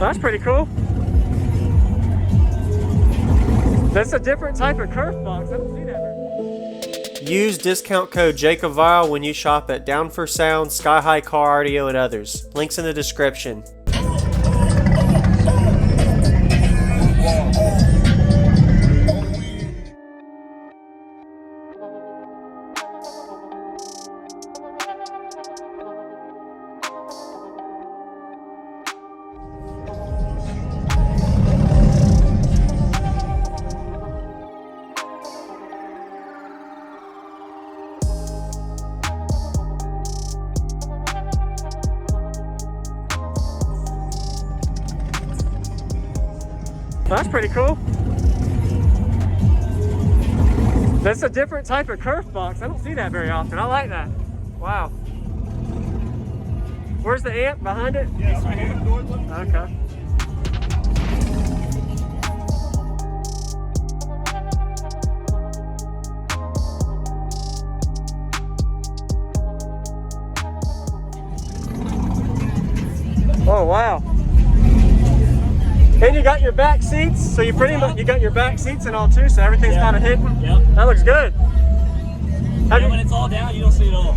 That's pretty cool. That's a different type of Kerfed box. I don't see that very. Use discount code JACOBVILE when you shop at Down for Sound, Sky High Car Audio, and others. Links in the description. That's pretty cool. That's a different type of Kerfed box. I don't see that very often. I like that. Wow. Where's the amp? Behind it? Yeah, right here. Okay. Oh, wow. And you got your back seats, so you pretty much, you got your back seats and all too, so everything's kind of hidden. Yep. That looks good. Yeah, when it's all down, you don't see it all.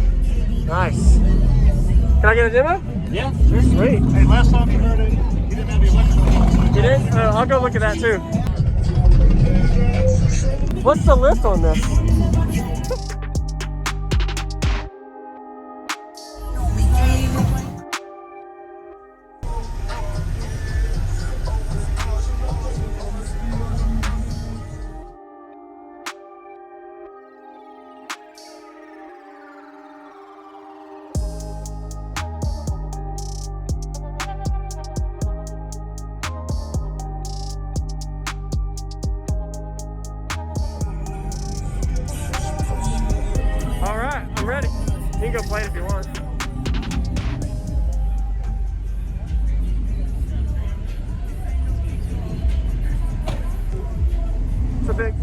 Nice. Can I get a demo? Yeah. Sure. Sweet. Hey, last time you heard it, you didn't have the electric. You did? I'll go look at that too. What's the lift on this? Alright, I'm ready. You can go play it if you want. It's a big...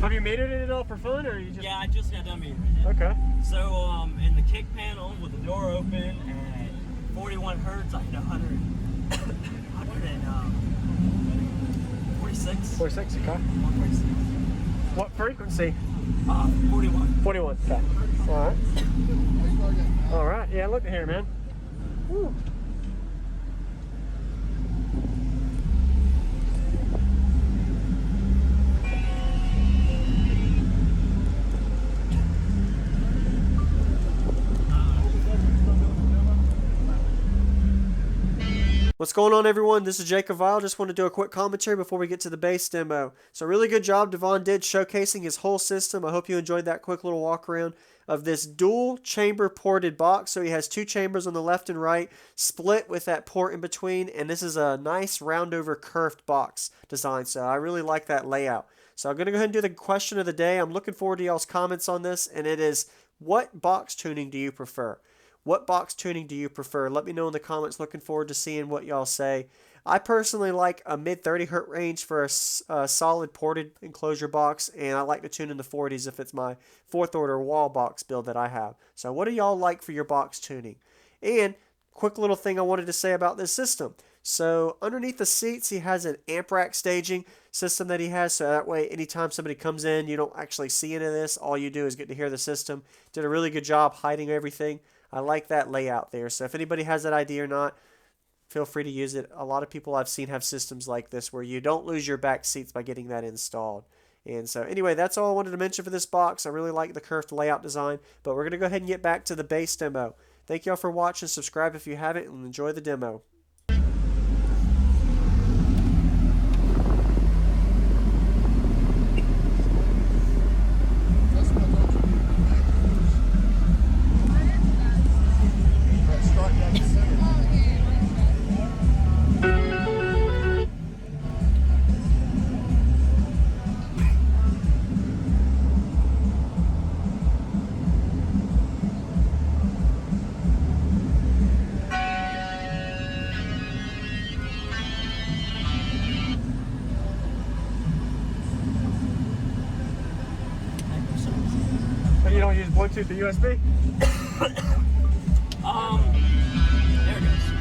Have you metered it all for fun, or you just? Yeah, I just got done meeting. Okay. So, in the kick panel with the door open at 41 hertz, I hit 146. 46, okay. 146. What frequency? 41. 41, okay. Alright. Alright, yeah, look at here, man. Woo. What's going on, everyone? This is Jacob Vile. Just want to do a quick commentary before we get to the bass demo. So really good job Devon did showcasing his whole system. I hope you enjoyed that quick little walk around of this dual chamber ported box. So he has two chambers on the left and right, split with that port in between, and this is a nice round over curved box design. So I really like that layout. So I'm going to go ahead and do the question of the day. I'm looking forward to y'all's comments on this, and it is, what box tuning do you prefer? What box tuning do you prefer? Let me know in the comments. Looking forward to seeing what y'all say. I personally like a mid 30 hertz range for a solid ported enclosure box, and I like to tune in the 40s if it's my fourth order wall box build that I have. So what do y'all like for your box tuning? And quick little thing I wanted to say about this system. So underneath the seats, he has an amp rack staging system that he has, so that way anytime somebody comes in, you don't actually see any of this. All you do is get to hear the system. Did a really good job hiding everything. I like that layout there. So if anybody has that idea or not, feel free to use it. A lot of people I've seen have systems like this where you don't lose your back seats by getting that installed. And so anyway, that's all I wanted to mention for this box. I really like the curved layout design, but we're going to go ahead and get back to the bass demo. Thank y'all for watching. Subscribe if you haven't, and enjoy the demo. Bluetooth to USB? There it goes.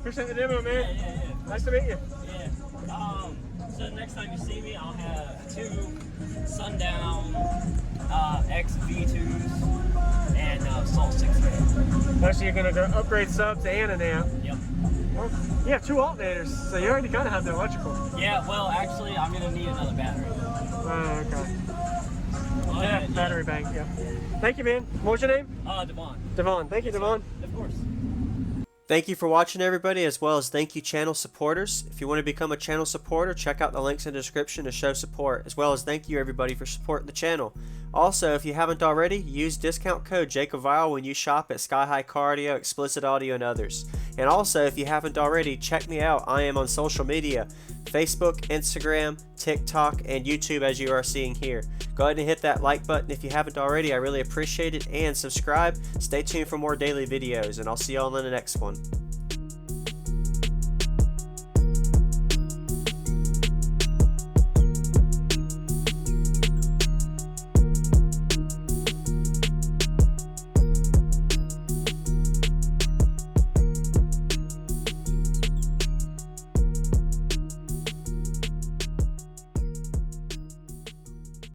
Appreciate the demo, man. Yeah. Nice to meet you. Yeah. So next time you see me, I'll have 2 Sundown X V2s and Salt 6. Actually, you're going to upgrade subs and an amp. Yep. Well, you have 2 alternators, so you already kind of have the electrical. Yeah, well, actually, I'm going to need another battery. Oh, okay. But, Yeah, battery bank, yeah. Thank you, man. What was your name? Devon. Devon. Thank you, Devon. Of course. Thank you for watching, everybody, as well as thank you, channel supporters. If you want to become a channel supporter, check out the links in the description to show support, as well as thank you, everybody, for supporting the channel. Also, if you haven't already, use discount code JACOBVILE when you shop at Sky High Cardio, Explicit Audio, and others. And also, if you haven't already, check me out. I am on social media, Facebook, Instagram, TikTok, and YouTube, as you are seeing here. Go ahead and hit that like button if you haven't already. I really appreciate it. And subscribe. Stay tuned for more daily videos, and I'll see you all in the next one.